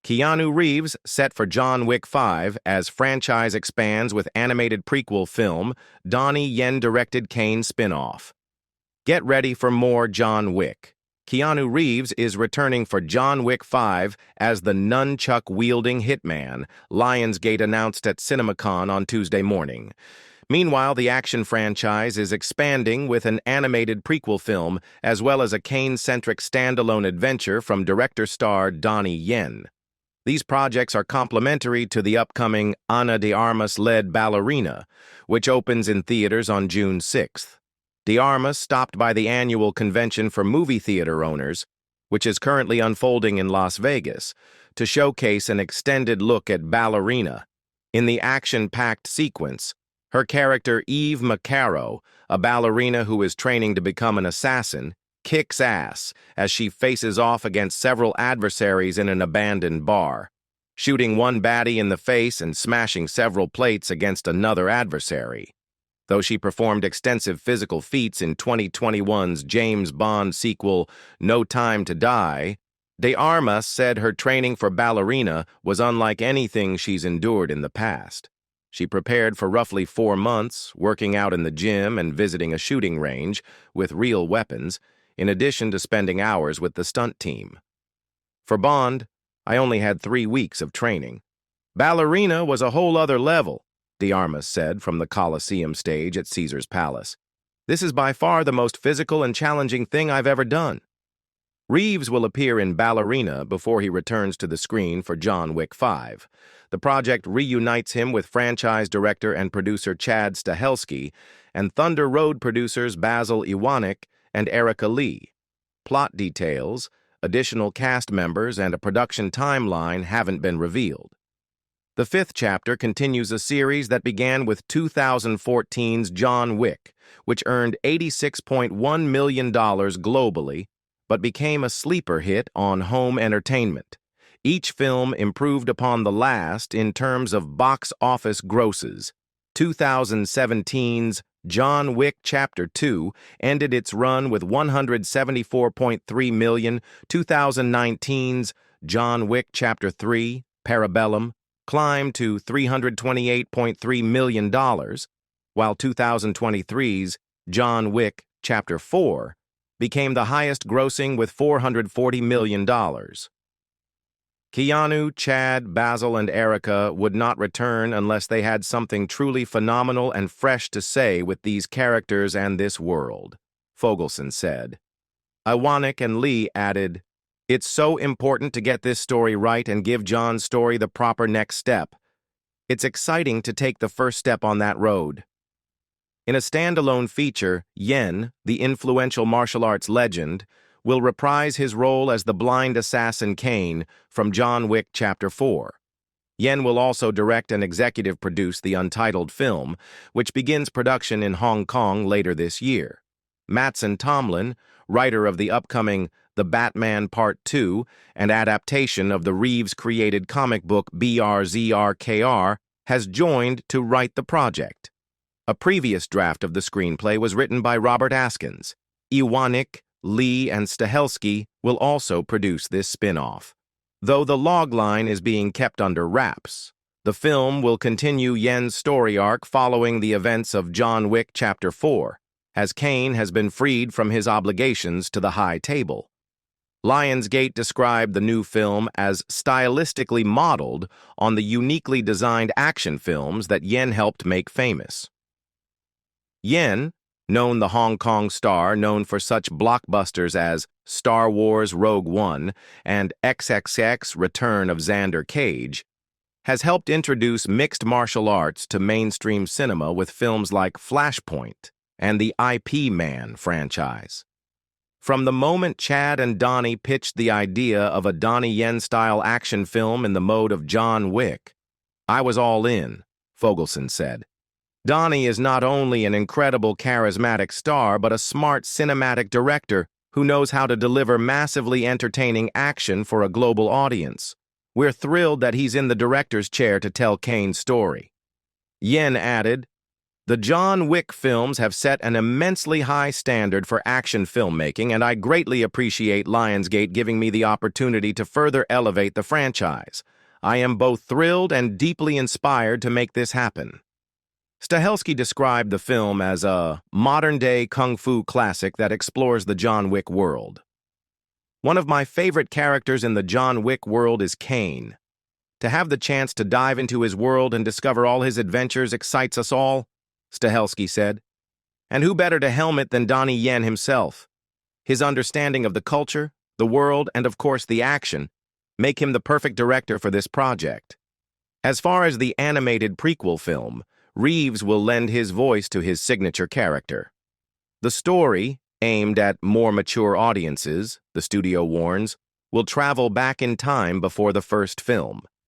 Keanu Reeves set for John Wick 5 as franchise expands with animated prequel film, Donnie Yen directed Cain spinoff. Get ready for more John Wick. Keanu Reeves is returning for John Wick 5 as the nunchuck-wielding hitman, Lionsgate announced at CinemaCon on Tuesday morning. Meanwhile, the action franchise is expanding with an animated prequel film as well as a Cain-centric standalone adventure from director-star Donnie Yen. These projects are complementary to the upcoming Ana de Armas-led Ballerina, which opens in theaters on June 6th. De Armas stopped by the annual convention for movie theater owners, which is currently unfolding in Las Vegas, to showcase an extended look at Ballerina. In the action-packed sequence, her character Eve Macarro, a ballerina who is training to become an assassin, kicks ass as she faces off against several adversaries in an abandoned bar, shooting one baddie in the face and smashing several plates against another adversary. Though she performed extensive physical feats in 2021's James Bond sequel No Time to Die, De Armas said her training for Ballerina was unlike anything she's endured in the past. She prepared for roughly 4 months, working out in the gym and visiting a shooting range with real weapons, in addition to spending hours with the stunt team. For Bond, I only had 3 weeks of training. Ballerina was a whole other level, De Armas said from the Coliseum stage at Caesar's Palace. This is by far the most physical and challenging thing I've ever done. Reeves will appear in Ballerina before he returns to the screen for John Wick 5. The project reunites him with franchise director and producer Chad Stahelski and Thunder Road producers Basil Iwanek and Erica Lee. Plot details, additional cast members, and a production timeline haven't been revealed. The 5th chapter continues a series that began with 2014's John Wick, which earned $86.1 million globally, but became a sleeper hit on home entertainment. Each film improved upon the last in terms of box office grosses. 2017's John Wick Chapter 2 ended its run with $174.3 million. 2019's John Wick Chapter 3, Parabellum, climbed to $328.3 million, while 2023's John Wick Chapter 4 became the highest grossing with $440 million. Keanu, Chad, Basil, and Erica would not return unless they had something truly phenomenal and fresh to say with these characters and this world, Fogelson said. Iwanek and Lee added, "It's so important to get this story right and give John's story the proper next step. It's exciting to take the first step on that road." In a standalone feature, Yen, the influential martial arts legend, will reprise his role as the blind assassin Cain from John Wick Chapter 4. Yen will also direct and executive produce the untitled film, which begins production in Hong Kong later this year. Mattson Tomlin, writer of the upcoming The Batman Part 2, and adaptation of the Reeves-created comic book BRZRKR, has joined to write the project. A previous draft of the screenplay was written by Robert Askins. Iwanek, Lee, and Stahelski will also produce this spin-off. Though the logline is being kept under wraps, the film will continue Yen's story arc following the events of John Wick Chapter 4, as Cain has been freed from his obligations to the High Table. Lionsgate described the new film as stylistically modeled on the uniquely designed action films that Yen helped make famous. Yen, the Hong Kong star known for such blockbusters as Star Wars Rogue One and XXX Return of Xander Cage, has helped introduce mixed martial arts to mainstream cinema with films like Flashpoint and the IP Man franchise. From the moment Chad and Donnie pitched the idea of a Donnie Yen-style action film in the mode of John Wick, I was all in, Fogelson said. Donnie is not only an incredible charismatic star, but a smart cinematic director who knows how to deliver massively entertaining action for a global audience. We're thrilled that he's in the director's chair to tell Cain's story. Yen added, The John Wick films have set an immensely high standard for action filmmaking, and I greatly appreciate Lionsgate giving me the opportunity to further elevate the franchise. I am both thrilled and deeply inspired to make this happen. Stahelski described the film as a modern-day kung fu classic that explores the John Wick world. One of my favorite characters in the John Wick world is Cain. To have the chance to dive into his world and discover all his adventures excites us all, Stahelski said. And who better to helm it than Donnie Yen himself? His understanding of the culture, the world, and of course the action make him the perfect director for this project. As far as the animated prequel film, Reeves will lend his voice to his signature character. The story, aimed at more mature audiences, the studio warns, will travel back in time before the first film.